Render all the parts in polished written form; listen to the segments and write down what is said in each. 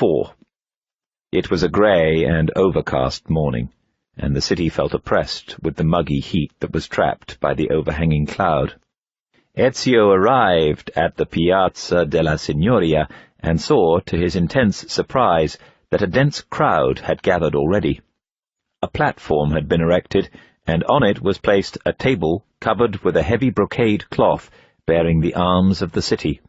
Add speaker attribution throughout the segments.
Speaker 1: 4. It was a grey and overcast morning, and the city felt oppressed with the muggy heat that was trapped by the overhanging cloud. Ezio arrived at the Piazza della Signoria and saw, to his intense surprise, that a dense crowd had gathered already. A platform had been erected, and on it was placed a table covered with a heavy brocade cloth bearing the arms of the city.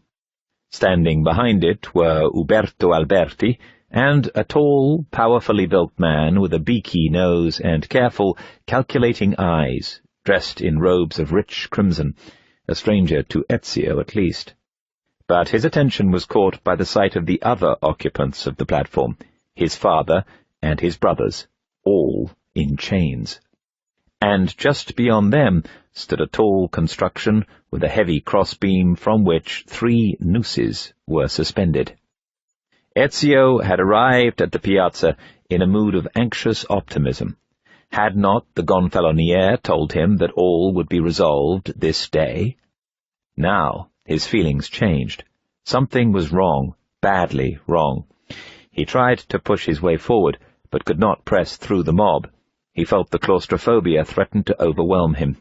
Speaker 1: Standing behind it were Uberto Alberti and a tall, powerfully built man with a beaky nose and careful, calculating eyes, dressed in robes of rich crimson, a stranger to Ezio at least. But his attention was caught by the sight of the other occupants of the platform, his father and his brothers, all in chains. And just beyond them stood a tall construction with a heavy crossbeam from which 3 nooses were suspended. Ezio had arrived at the piazza in a mood of anxious optimism. Had not the Gonfaloniere told him that all would be resolved this day? Now his feelings changed. Something was wrong, badly wrong. He tried to push his way forward, but could not press through the mob. He felt the claustrophobia threaten to overwhelm him.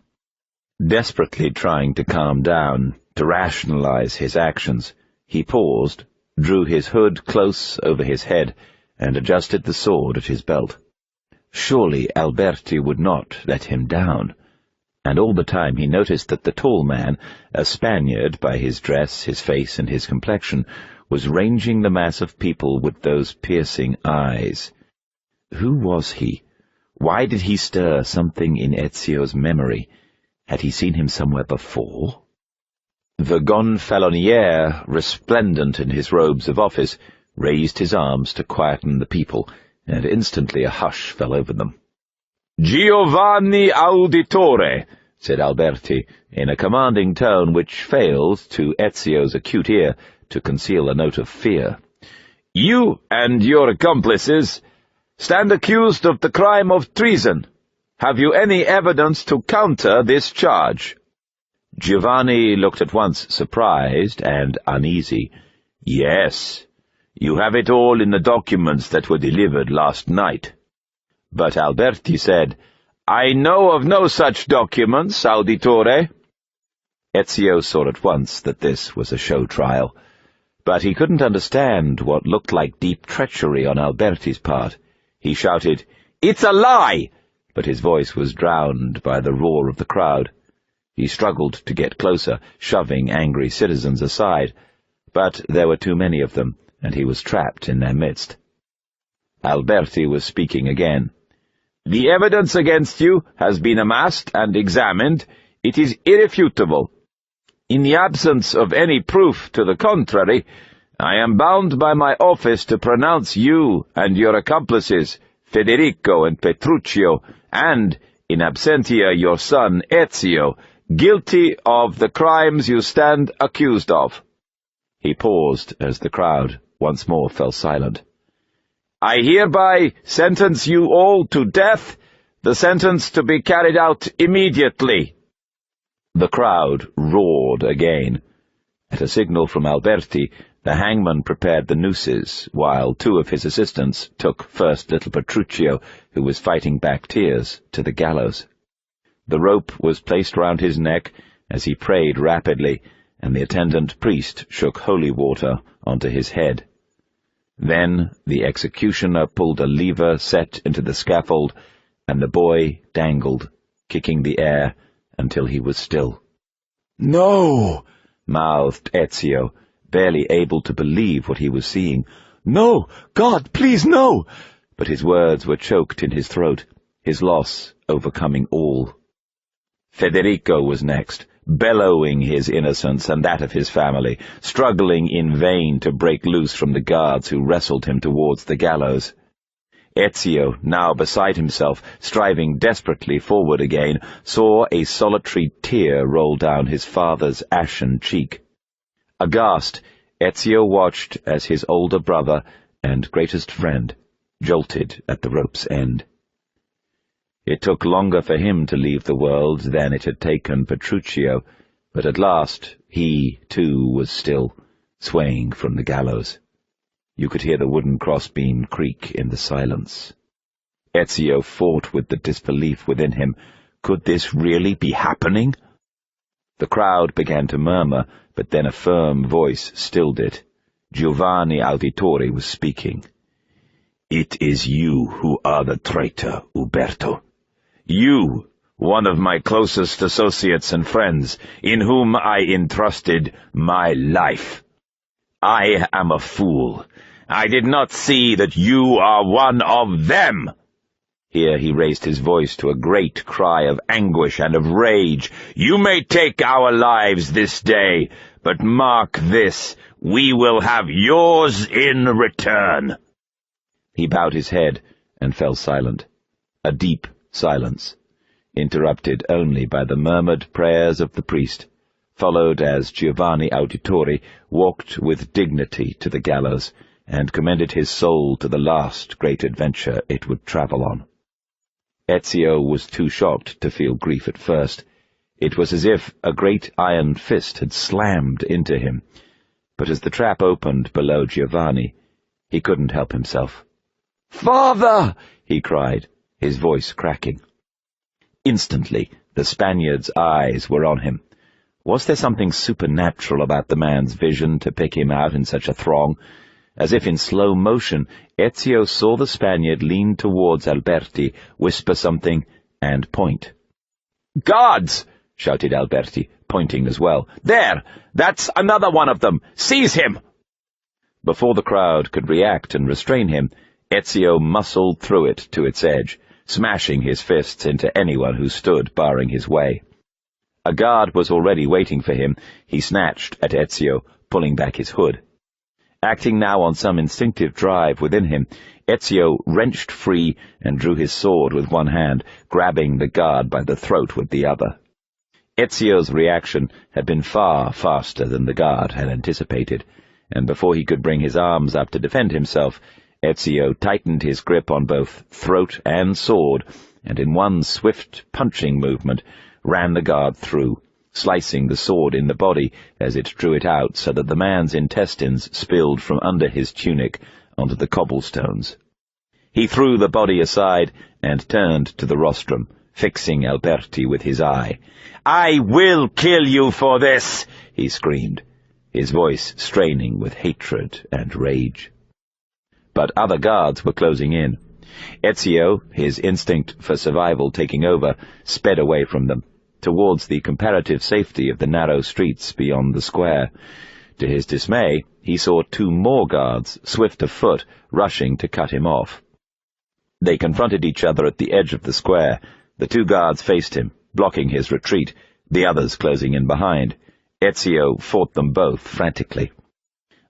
Speaker 1: Desperately trying to calm down, to rationalize his actions, he paused, drew his hood close over his head, and adjusted the sword at his belt. Surely Alberti would not let him down. And all the time he noticed that the tall man, a Spaniard by his dress, his face, and his complexion, was ranging the mass of people with those piercing eyes. Who was he? Why did he stir something in Ezio's memory? Had he seen him somewhere before? The Gonfaloniere, resplendent in his robes of office, raised his arms to quieten the people, and instantly a hush fell over them. "Giovanni Auditore," said Alberti, in a commanding tone which failed, to Ezio's acute ear, to conceal a note of fear. "You and your accomplices stand accused of the crime of treason. Have you any evidence to counter this charge?" Giovanni looked at once surprised and uneasy. "Yes, you have it all in the documents that were delivered last night." But Alberti said, "I know of no such documents, Auditore." Ezio saw at once that this was a show trial, but he couldn't understand what looked like deep treachery on Alberti's part. He shouted, "It's a lie!" but his voice was drowned by the roar of the crowd. He struggled to get closer, shoving angry citizens aside, but there were too many of them, and he was trapped in their midst. Alberti was speaking again. "The evidence against you has been amassed and examined. It is irrefutable. In the absence of any proof to the contrary, I am bound by my office to pronounce you and your accomplices, Federico and Petruccio, and, in absentia your son Ezio, guilty of the crimes you stand accused of." He paused as the crowd once more fell silent. "I hereby sentence you all to death, the sentence to be carried out immediately." The crowd roared again. At a signal from Alberti, the hangman prepared the nooses, while 2 of his assistants took first little Petruccio, who was fighting back tears, to the gallows. The rope was placed round his neck as he prayed rapidly, and the attendant priest shook holy water onto his head. Then the executioner pulled a lever set into the scaffold, and the boy dangled, kicking the air until he was still. "No!" mouthed Ezio, barely able to believe what he was seeing. "No! God, please, no!" But his words were choked in his throat, his loss overcoming all. Federico was next, bellowing his innocence and that of his family, struggling in vain to break loose from the guards who wrestled him towards the gallows. Ezio, now beside himself, striving desperately forward again, saw a solitary tear roll down his father's ashen cheek. Aghast, Ezio watched as his older brother and greatest friend jolted at the rope's end. It took longer for him to leave the world than it had taken Petruccio, but at last he, too, was still, swaying from the gallows. You could hear the wooden crossbeam creak in the silence. Ezio fought with the disbelief within him. Could this really be happening? The crowd began to murmur, but then a firm voice stilled it. Giovanni Auditore was speaking. "It is you who are the traitor, Uberto. You, one of my closest associates and friends, in whom I entrusted my life. I am a fool. I did not see that you are one of them." Here he raised his voice to a great cry of anguish and of rage. "You may take our lives this day, but mark this, we will have yours in return." He bowed his head and fell silent. A deep silence, interrupted only by the murmured prayers of the priest, followed as Giovanni Auditore walked with dignity to the gallows and commended his soul to the last great adventure it would travel on. Ezio was too shocked to feel grief at first. It was as if a great iron fist had slammed into him. But as the trap opened below Giovanni, he couldn't help himself. "Father!" he cried, his voice cracking. Instantly, the Spaniard's eyes were on him. Was there something supernatural about the man's vision to pick him out in such a throng? As if in slow motion, Ezio saw the Spaniard lean towards Alberti, whisper something, and point. "Guards!" shouted Alberti, pointing as well. "There! That's another one of them! Seize him!" Before the crowd could react and restrain him, Ezio muscled through it to its edge, smashing his fists into anyone who stood barring his way. A guard was already waiting for him. He snatched at Ezio, pulling back his hood. Acting now on some instinctive drive within him, Ezio wrenched free and drew his sword with one hand, grabbing the guard by the throat with the other. Ezio's reaction had been far faster than the guard had anticipated, and before he could bring his arms up to defend himself, Ezio tightened his grip on both throat and sword, and in one swift punching movement ran the guard through, slicing the sword in the body as it drew it out so that the man's intestines spilled from under his tunic onto the cobblestones. He threw the body aside and turned to the rostrum, fixing Alberti with his eye. "I will kill you for this!" he screamed, his voice straining with hatred and rage. But other guards were closing in. Ezio, his instinct for survival taking over, sped away from them, towards the comparative safety of the narrow streets beyond the square. To his dismay, he saw 2 more guards, swift of foot, rushing to cut him off. They confronted each other at the edge of the square. The 2 guards faced him, blocking his retreat, the others closing in behind. Ezio fought them both frantically.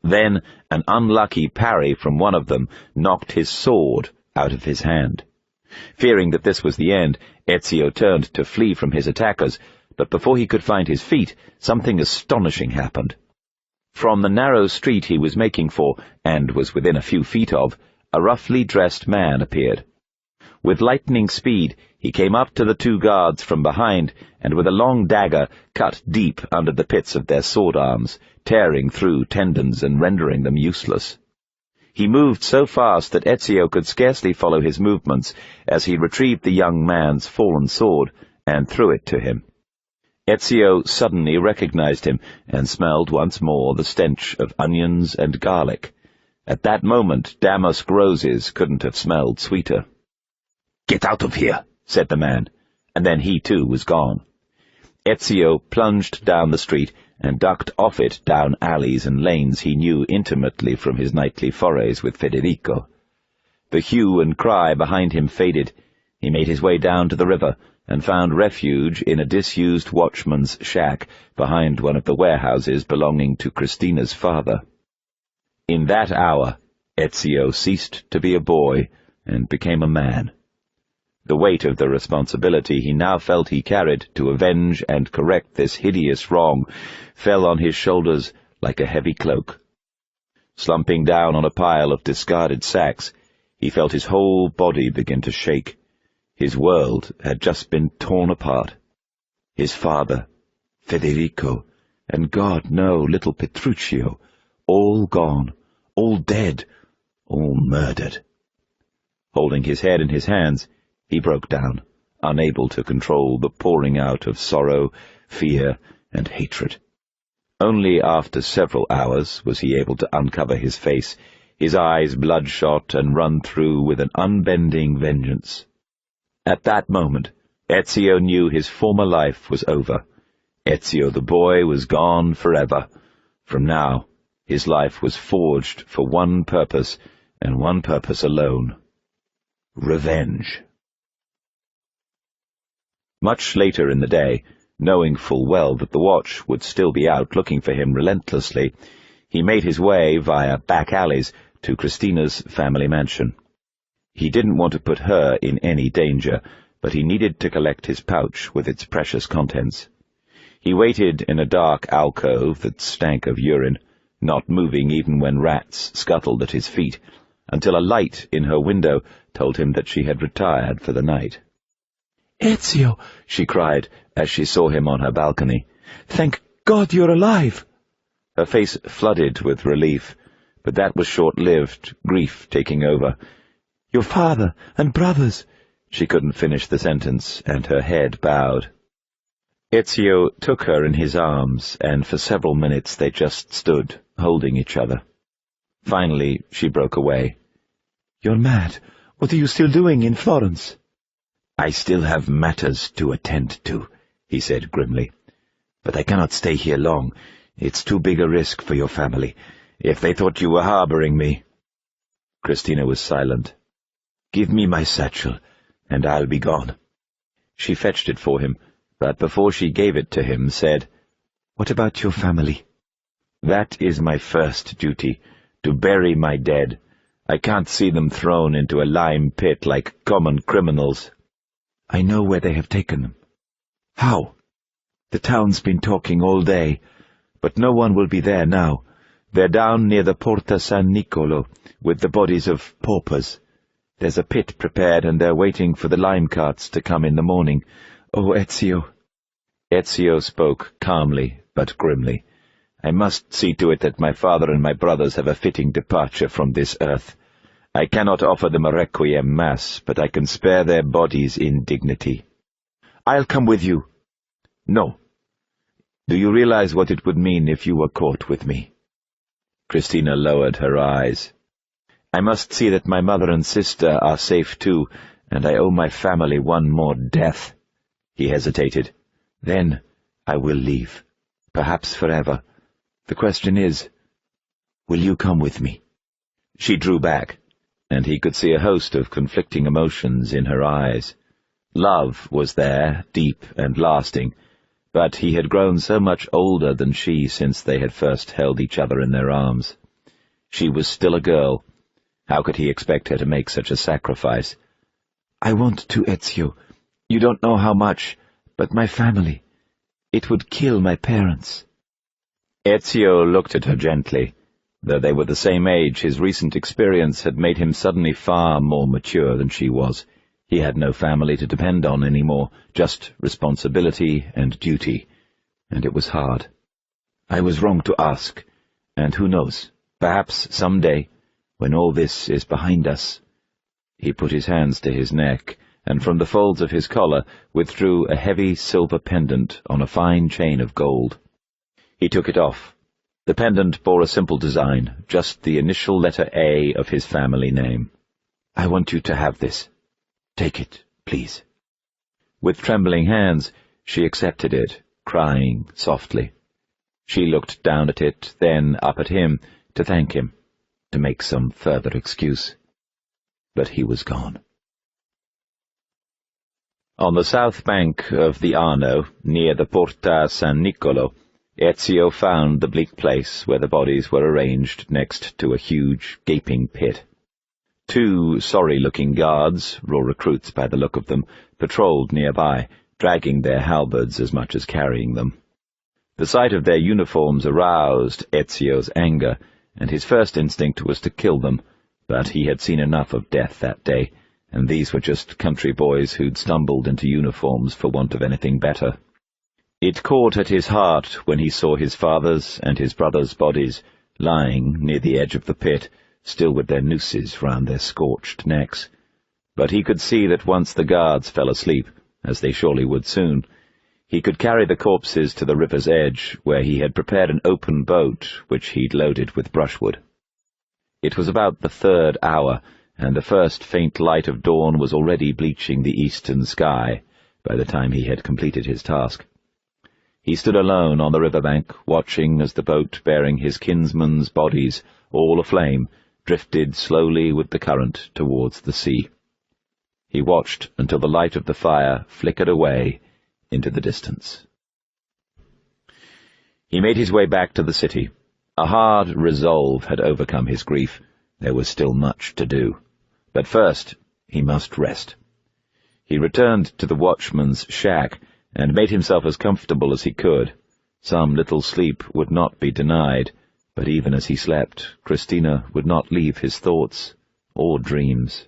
Speaker 1: Then an unlucky parry from one of them knocked his sword out of his hand. Fearing that this was the end, Ezio turned to flee from his attackers, but before he could find his feet, something astonishing happened. From the narrow street he was making for, and was within a few feet of, a roughly dressed man appeared. With lightning speed, he came up to the 2 guards from behind, and with a long dagger cut deep under the pits of their sword arms, tearing through tendons and rendering them useless. He moved so fast that Ezio could scarcely follow his movements as he retrieved the young man's fallen sword and threw it to him. Ezio suddenly recognized him and smelled once more the stench of onions and garlic. At that moment, damask roses couldn't have smelled sweeter. "Get out of here," said the man, and then he too was gone. Ezio plunged down the street and ducked off it down alleys and lanes he knew intimately from his nightly forays with Federico. The hue and cry behind him faded. He made his way down to the river and found refuge in a disused watchman's shack behind one of the warehouses belonging to Christina's father. In that hour, Ezio ceased to be a boy and became a man. The weight of the responsibility he now felt he carried to avenge and correct this hideous wrong fell on his shoulders like a heavy cloak. Slumping down on a pile of discarded sacks, he felt his whole body begin to shake. His world had just been torn apart. His father, Federico, and God, no, little Petruccio, all gone, all dead, all murdered. Holding his head in his hands, he broke down, unable to control the pouring out of sorrow, fear, and hatred. Only after several hours was he able to uncover his face, his eyes bloodshot and run through with an unbending vengeance. At that moment, Ezio knew his former life was over. Ezio the boy was gone forever. From now, his life was forged for one purpose, and one purpose alone: revenge. Much later in the day, knowing full well that the watch would still be out looking for him relentlessly, he made his way via back alleys to Christina's family mansion. He didn't want to put her in any danger, but he needed to collect his pouch with its precious contents. He waited in a dark alcove that stank of urine, not moving even when rats scuttled at his feet, until a light in her window told him that she had retired for the night.
Speaker 2: "Ezio," she cried as she saw him on her balcony. "Thank God you're alive!"
Speaker 1: Her face flooded with relief, but that was short-lived, grief taking over.
Speaker 2: "Your father and brothers—"
Speaker 1: She couldn't finish the sentence, and her head bowed. Ezio took her in his arms, and for several minutes they just stood, holding each other. Finally, she broke away.
Speaker 2: "You're mad. What are you still doing in Florence?"
Speaker 1: "I still have matters to attend to," he said grimly. "But I cannot stay here long. It's too big a risk for your family. If they thought you were harboring me—" Christina was silent. "Give me my satchel, and I'll be gone." She fetched it for him, but before she gave it to him, said,
Speaker 2: "What about your family?"
Speaker 1: "That is my first duty, to bury my dead. I can't see them thrown into a lime pit like common criminals."
Speaker 2: "I know where they have taken them."
Speaker 1: "How?"
Speaker 2: "The town's been talking all day, but no one will be there now. They're down near the Porta San Nicolo, with the bodies of paupers. There's a pit prepared, and they're waiting for the lime carts to come in the morning. Oh, Ezio."
Speaker 1: Ezio spoke calmly, but grimly. "I must see to it that my father and my brothers have a fitting departure from this earth. I cannot offer them a requiem mass, but I can spare their bodies in dignity."
Speaker 2: "I'll come with you."
Speaker 1: "No. Do you realize what it would mean if you were caught with me?" Christina lowered her eyes. "I must see that my mother and sister are safe too, and I owe my family one more death." He hesitated. "Then I will leave, perhaps forever. The question is, will you come with me?" She drew back, and he could see a host of conflicting emotions in her eyes. Love was there, deep and lasting, but he had grown so much older than she since they had first held each other in their arms. She was still a girl. How could he expect her to make such a sacrifice?
Speaker 2: "I want to, Ezio. You don't know how much, but my family. It would kill my parents."
Speaker 1: Ezio looked at her gently. Though they were the same age, his recent experience had made him suddenly far more mature than she was. He had no family to depend on anymore, just responsibility and duty, and it was hard. "I was wrong to ask, and who knows, perhaps some day, when all this is behind us—" He put his hands to his neck, and from the folds of his collar withdrew a heavy silver pendant on a fine chain of gold. He took it off. The pendant bore a simple design, just the initial letter A of his family name.
Speaker 2: "I want you to have this. Take it, please."
Speaker 1: With trembling hands, she accepted it, crying softly. She looked down at it, then up at him, to thank him, to make some further excuse. But he was gone. On the south bank of the Arno, near the Porta San Nicolo, Ezio found the bleak place where the bodies were arranged next to a huge, gaping pit. 2 sorry-looking guards, raw recruits by the look of them, patrolled nearby, dragging their halberds as much as carrying them. The sight of their uniforms aroused Ezio's anger, and his first instinct was to kill them, but he had seen enough of death that day, and these were just country boys who'd stumbled into uniforms for want of anything better. It caught at his heart when he saw his father's and his brother's bodies lying near the edge of the pit, still with their nooses round their scorched necks. But he could see that once the guards fell asleep, as they surely would soon, he could carry the corpses to the river's edge, where he had prepared an open boat which he'd loaded with brushwood. It was about the 3rd hour, and the first faint light of dawn was already bleaching the eastern sky by the time he had completed his task. He stood alone on the riverbank, watching as the boat bearing his kinsmen's bodies, all aflame, drifted slowly with the current towards the sea. He watched until the light of the fire flickered away into the distance. He made his way back to the city. A hard resolve had overcome his grief. There was still much to do. But first he must rest. He returned to the watchman's shack and made himself as comfortable as he could. Some little sleep would not be denied, but even as he slept, Christina would not leave his thoughts or dreams.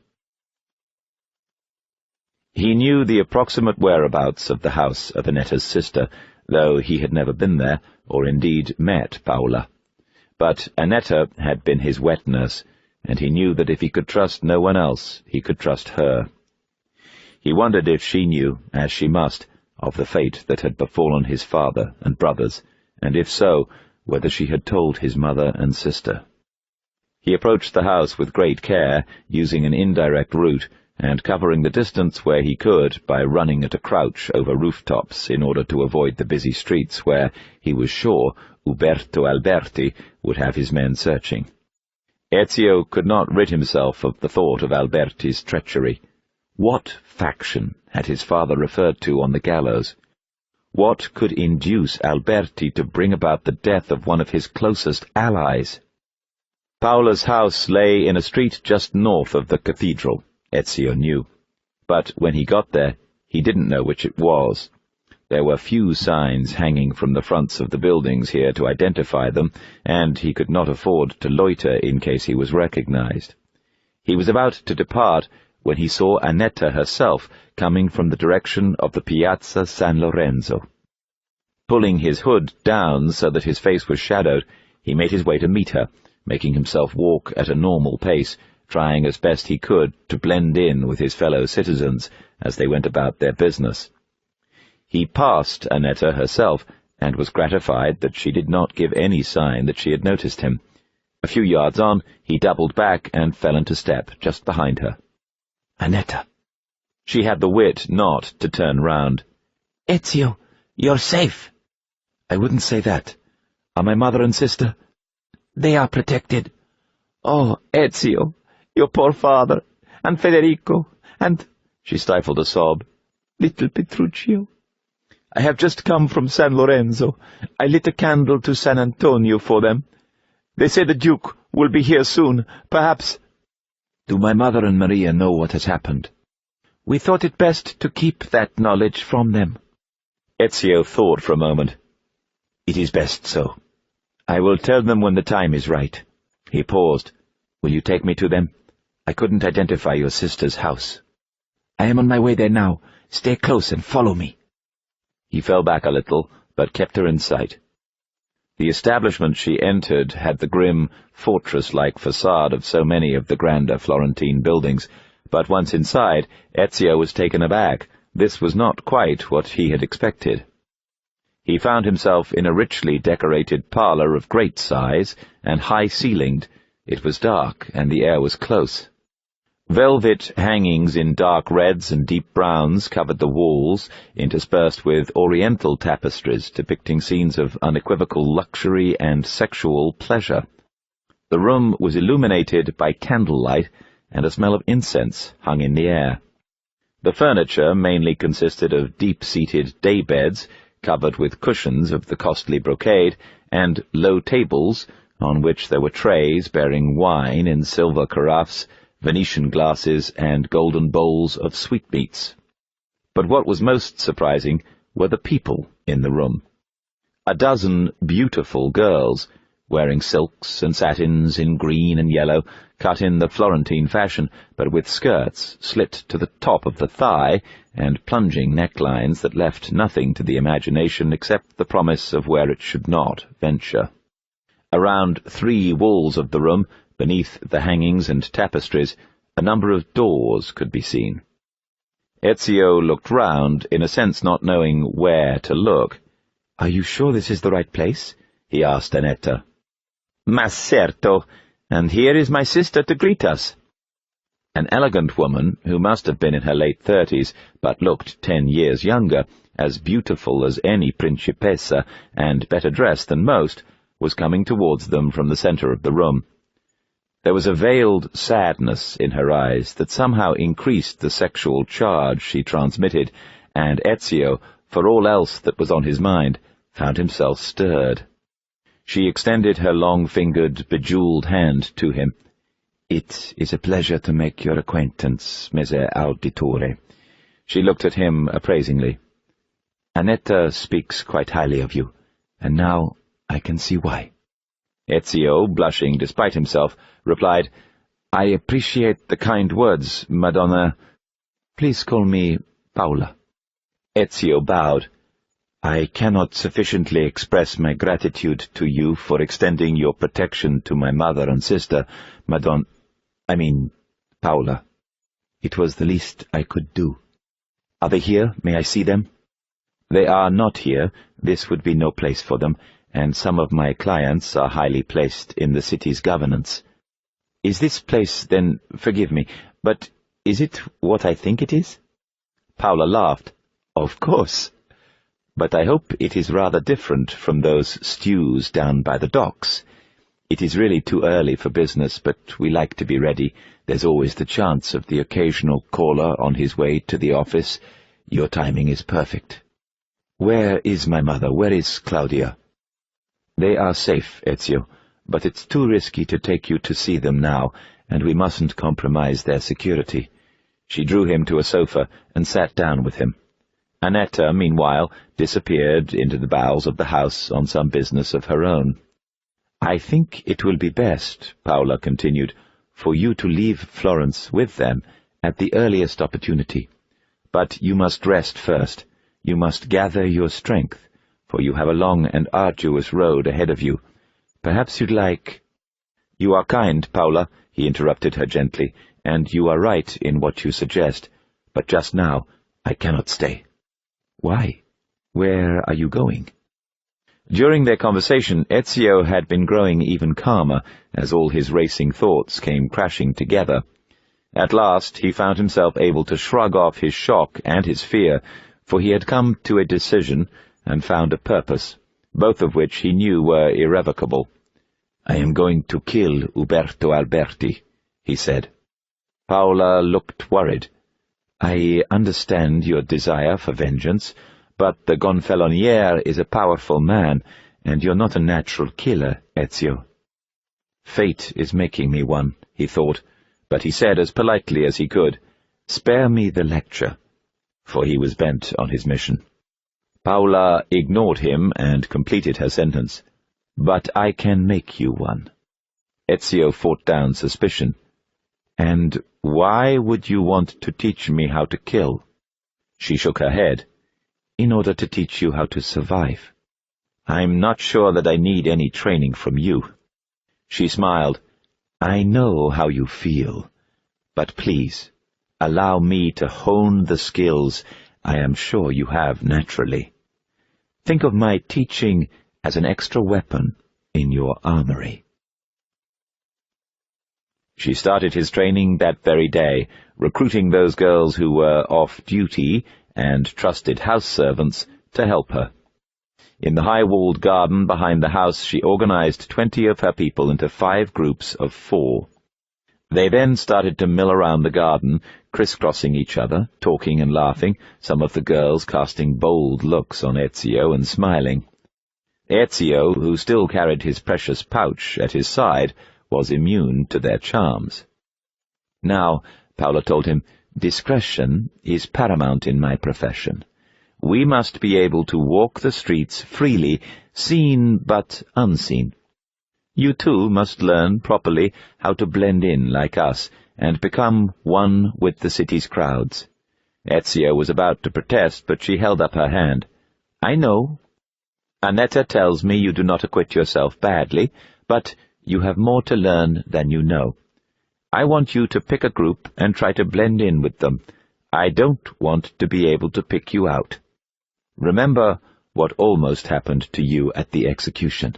Speaker 1: He knew the approximate whereabouts of the house of Annetta's sister, though he had never been there, or indeed met Paula. But Annetta had been his wet nurse, and he knew that if he could trust no one else, he could trust her. He wondered if she knew, as she must, of the fate that had befallen his father and brothers, and if so, whether she had told his mother and sister. He approached the house with great care, using an indirect route, and covering the distance where he could by running at a crouch over rooftops in order to avoid the busy streets where, he was sure, Uberto Alberti would have his men searching. Ezio could not rid himself of the thought of Alberti's treachery. What faction had his father referred to on the gallows? What could induce Alberti to bring about the death of one of his closest allies? Paola's house lay in a street just north of the cathedral, Ezio knew. But when he got there, he didn't know which it was. There were few signs hanging from the fronts of the buildings here to identify them, and he could not afford to loiter in case he was recognized. He was about to depart when he saw Annetta herself coming from the direction of the Piazza San Lorenzo. Pulling his hood down so that his face was shadowed, he made his way to meet her, making himself walk at a normal pace, trying as best he could to blend in with his fellow citizens as they went about their business. He passed Annetta herself, and was gratified that she did not give any sign that she had noticed him. A few yards on, he doubled back and fell into step just behind her. Annetta. She had the wit not to turn round.
Speaker 2: Ezio, you're safe.
Speaker 1: I wouldn't say that. Are my mother and sister?
Speaker 2: They are protected.
Speaker 1: Oh, Ezio, your poor father, and Federico, and— she stifled a sob. Little Petruccio. I have just come from San Lorenzo. I lit a candle to San Antonio for them. They say the Duke will be here soon, perhaps—
Speaker 2: Do my mother and Maria know what has happened?
Speaker 1: We thought it best to keep that knowledge from them. Ezio thought for a moment. It is best so. I will tell them when the time is right. He paused. Will you take me to them? I couldn't identify your sister's house.
Speaker 2: I am on my way there now. Stay close and follow me.
Speaker 1: He fell back a little, but kept her in sight. The establishment she entered had the grim, fortress-like facade of so many of the grander Florentine buildings, but once inside, Ezio was taken aback. This was not quite what he had expected. He found himself in a richly decorated parlour of great size and high-ceilinged. It was dark, and the air was close. Velvet hangings in dark reds and deep browns covered the walls, interspersed with oriental tapestries depicting scenes of unequivocal luxury and sexual pleasure. The room was illuminated by candlelight, and a smell of incense hung in the air. The furniture mainly consisted of deep-seated daybeds, covered with cushions of the costly brocade, and low tables, on which there were trays bearing wine in silver carafes, Venetian glasses, and golden bowls of sweetmeats. But what was most surprising were the people in the room. A dozen beautiful girls, wearing silks and satins in green and yellow, cut in the Florentine fashion, but with skirts slit to the top of the thigh, and plunging necklines that left nothing to the imagination except the promise of where it should not venture. Around 3 walls of the room, Beneath the hangings and tapestries, a number of doors could be seen. Ezio looked round, in a sense not knowing where to look.
Speaker 2: "Are you sure this is the right place?" he asked Annetta.
Speaker 1: "Ma certo, and here is my sister to greet us." An elegant woman, who must have been in her late 30s, but looked 10 years younger, as beautiful as any principessa, and better dressed than most, was coming towards them from the centre of the room. There was a veiled sadness in her eyes that somehow increased the sexual charge she transmitted, and Ezio, for all else that was on his mind, found himself stirred. She extended her long-fingered, bejewelled hand to him.
Speaker 2: "It is a pleasure to make your acquaintance, Messer Auditore."
Speaker 1: She looked at him appraisingly.
Speaker 2: "Annetta speaks quite highly of you, and now I can see why."
Speaker 1: Ezio, blushing despite himself, replied,
Speaker 2: "I appreciate the kind words, Madonna. Please call me Paula."
Speaker 1: Ezio bowed.
Speaker 2: "I cannot sufficiently express my gratitude to you for extending your protection to my mother and sister, Paula. It was the least I could do. Are they here? May I see them?"
Speaker 1: "They are not here.
Speaker 2: This would be no place for them, and some of my clients are highly placed in the city's governance. Is this place, then, forgive me, but is it what I think it is?"
Speaker 1: Paula laughed.
Speaker 2: "Of course. But I hope it is rather different from those stews down by the docks. It is really too early for business, but we like to be ready. There's always the chance of the occasional caller on his way to the office. Your timing is perfect. Where is my mother? Where is Claudia?"
Speaker 1: "They are safe, Ezio, but it's too risky to take you to see them now, and we mustn't compromise their security." She drew him to a sofa and sat down with him. Annetta, meanwhile, disappeared into the bowels of the house on some business of her own.
Speaker 2: "I think it will be best," Paula continued, "for you to leave Florence with them at the earliest opportunity. But you must rest first. You must gather your strength, for you have a long and arduous road ahead of you. Perhaps you'd like—"
Speaker 1: "You are kind, Paula," he interrupted her gently, "and you are right in what you suggest. But just now I cannot stay."
Speaker 2: "Why? Where are you going?"
Speaker 1: During their conversation, Ezio had been growing even calmer as all his racing thoughts came crashing together. At last he found himself able to shrug off his shock and his fear, for he had come to a decision and found a purpose, both of which he knew were irrevocable.
Speaker 2: "I am going to kill Uberto Alberti," he said.
Speaker 1: Paula looked worried.
Speaker 2: "I understand your desire for vengeance, but the Gonfaloniere is a powerful man, and you're not a natural killer, Ezio."
Speaker 1: "Fate is making me one," he thought, but he said as politely as he could, "Spare me the lecture," for he was bent on his mission. Paula ignored him and completed her sentence.
Speaker 2: "But I can make you one."
Speaker 1: Ezio fought down suspicion.
Speaker 2: "And why would you want to teach me how to kill?"
Speaker 1: She shook her head.
Speaker 2: "In order to teach you how to survive."
Speaker 1: "I'm not sure that I need any training from you."
Speaker 2: She smiled. "I know how you feel. But please, allow me to hone the skills I am sure you have naturally. Think of my teaching as an extra weapon in your armory."
Speaker 1: She started his training that very day, recruiting those girls who were off-duty and trusted house servants to help her. In the high-walled garden behind the house, she organized 20 of her people into 5 groups of 4. They then started to mill around the garden, crisscrossing each other, talking and laughing, some of the girls casting bold looks on Ezio and smiling. Ezio, who still carried his precious pouch at his side, was immune to their charms.
Speaker 2: "Now," Paula told him, "discretion is paramount in my profession. We must be able to walk the streets freely, seen but unseen. You too must learn properly how to blend in like us, and become one with the city's crowds."
Speaker 1: Ezio was about to protest, but she held up her hand.
Speaker 2: "I know. Annetta tells me you do not acquit yourself badly, but
Speaker 1: You have more to learn than you know. I want you to pick a group and try to blend in with them. I don't want to be able to pick you out. Remember what almost happened to you at the execution."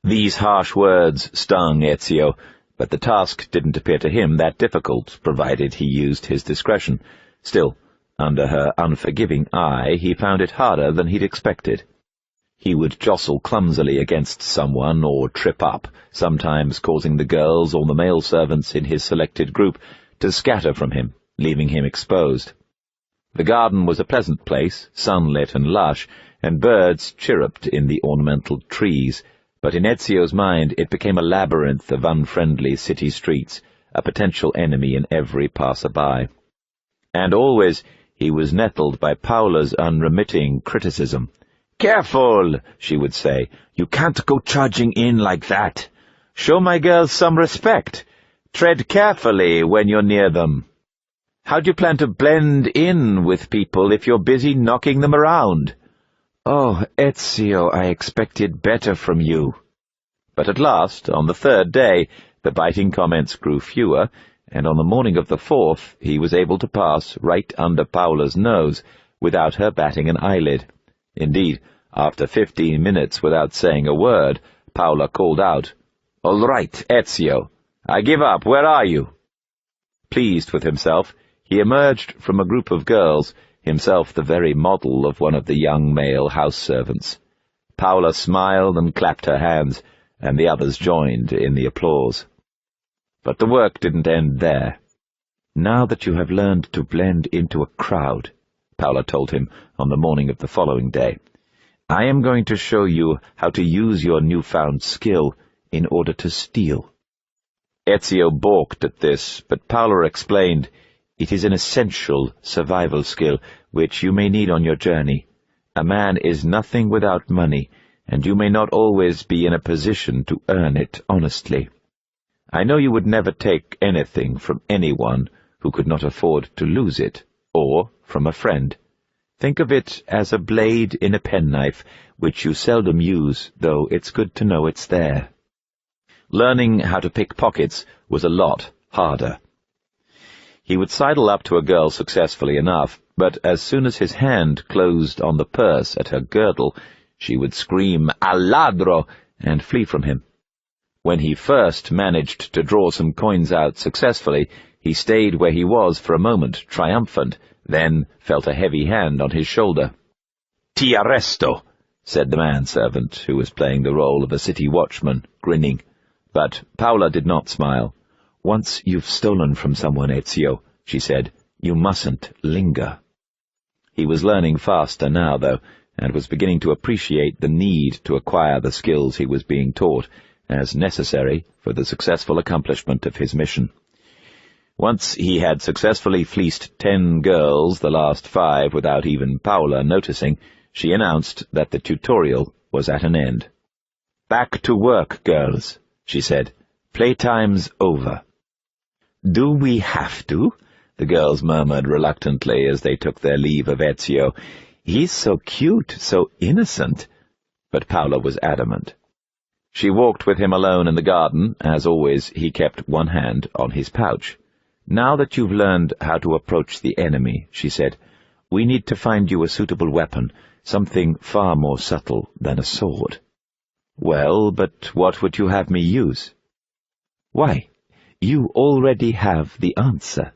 Speaker 1: These harsh words stung Ezio, but the task didn't appear to him that difficult, provided he used his discretion. Still, under her unforgiving eye, he found it harder than he'd expected. He would jostle clumsily against someone or trip up, sometimes causing the girls or the male servants in his selected group to scatter from him, leaving him exposed. The garden was a pleasant place, sunlit and lush, and birds chirruped in the ornamental trees, but in Ezio's mind it became a labyrinth of unfriendly city streets, a potential enemy in every passer-by. And always he was nettled by Paola's unremitting criticism. "Careful," she would say. "You can't go charging in like that. Show my girls some respect. Tread carefully when you're near them. How do you plan to blend in with people if you're busy knocking them around?" "Oh, Ezio, I expected better from you." But at last, on the third day, the biting comments grew fewer, and on the morning of the fourth he was able to pass right under Paola's nose without her batting an eyelid. Indeed, after 15 minutes without saying a word, Paola called out, "All right, Ezio, I give up. Where are you?" Pleased with himself, he emerged from a group of girls, himself the very model of one of the young male house servants. Paola smiled and clapped her hands, and the others joined in the applause. But the work didn't end there. "Now that you have learned to blend into a crowd," Paola told him on the morning of the following day, "I am going to show you how to use your newfound skill in order to steal." Ezio balked at this, but Paola explained, "It is an essential survival skill which you may need on your journey. A man is nothing without money, and you may not always be in a position to earn it honestly. I know you would never take anything from anyone who could not afford to lose it, or from a friend. Think of it as a blade in a penknife, which you seldom use, though it's good to know it's there." Learning how to pick pockets was a lot harder. He would sidle up to a girl successfully enough, but as soon as his hand closed on the purse at her girdle, she would scream, "Al ladro!" and flee from him. When he first managed to draw some coins out successfully, he stayed where he was for a moment, triumphant, then felt a heavy hand on his shoulder. "Ti arresto," said the manservant, who was playing the role of a city watchman, grinning. But Paola did not smile. "Once you've stolen from someone, Ezio," she said, "you mustn't linger." He was learning faster now, though, and was beginning to appreciate the need to acquire the skills he was being taught, as necessary for the successful accomplishment of his mission. Once he had successfully fleeced 10 girls, the last 5 without even Paola noticing, she announced that the tutorial was at an end. "Back to work, girls," she said. "Playtime's over." "Do we have to?" the girls murmured reluctantly as they took their leave of Ezio. "He's so cute, so innocent." But Paola was adamant. She walked with him alone in the garden. As always, he kept one hand on his pouch. "Now that you've learned how to approach the enemy," she said, "we need to find you a suitable weapon, something far more subtle than a sword." "Well, but what would you have me use?" "Why, you already have the answer."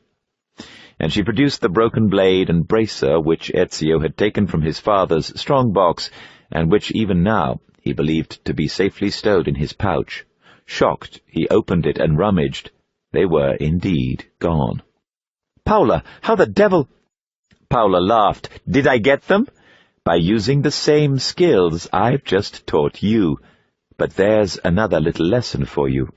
Speaker 1: And she produced the broken blade and bracer which Ezio had taken from his father's strong box, and which even now he believed to be safely stowed in his pouch. Shocked, he opened it and rummaged. They were indeed gone. "Paola, how the devil—" Paola laughed. "Did I get them? By using the same skills I've just taught you. But there's another little lesson for you.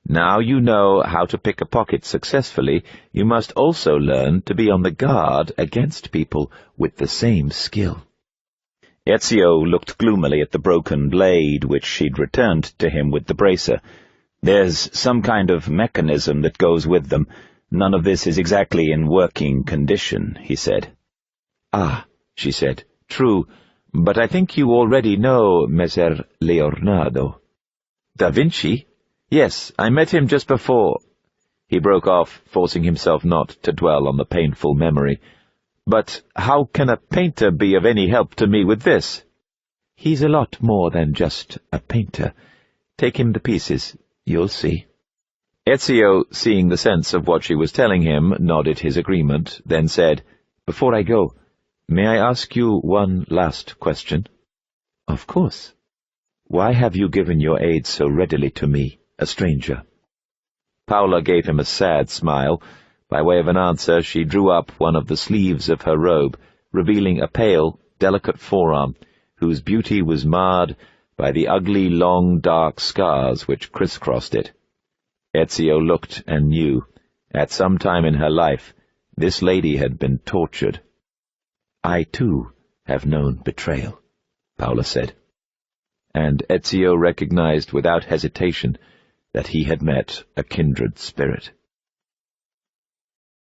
Speaker 1: Now you know how to pick a pocket successfully, you must also learn to be on the guard against people with the same skill." Ezio looked gloomily at the broken blade which she'd returned to him with the bracer. "There's some kind of mechanism that goes with them. None of this is exactly in working condition," he said. "Ah," she said, "true, but I think you already know Messer Leonardo." "Da Vinci?"
Speaker 2: Yes, I met him just before—" He broke off, forcing himself not to dwell on the painful memory. "But how can a painter be of any help to me with this?" "He's a lot more than just a painter. Take him to pieces. You'll see."
Speaker 1: Ezio, seeing the sense of what she was telling him, nodded his agreement, then said, "Before I go, may I ask you one last question?"
Speaker 2: "Of course. Why have you given your aid so readily to me, a stranger?"
Speaker 1: Paula gave him a sad smile. By way of an answer, she drew up one of the sleeves of her robe, revealing a pale, delicate forearm, whose beauty was marred by the ugly, long, dark scars which crisscrossed it. Ezio looked and knew. At some time in her life, this lady had been tortured.
Speaker 2: "I, too, have known betrayal," Paula said.
Speaker 1: And Ezio recognized without hesitation that he had met a kindred spirit.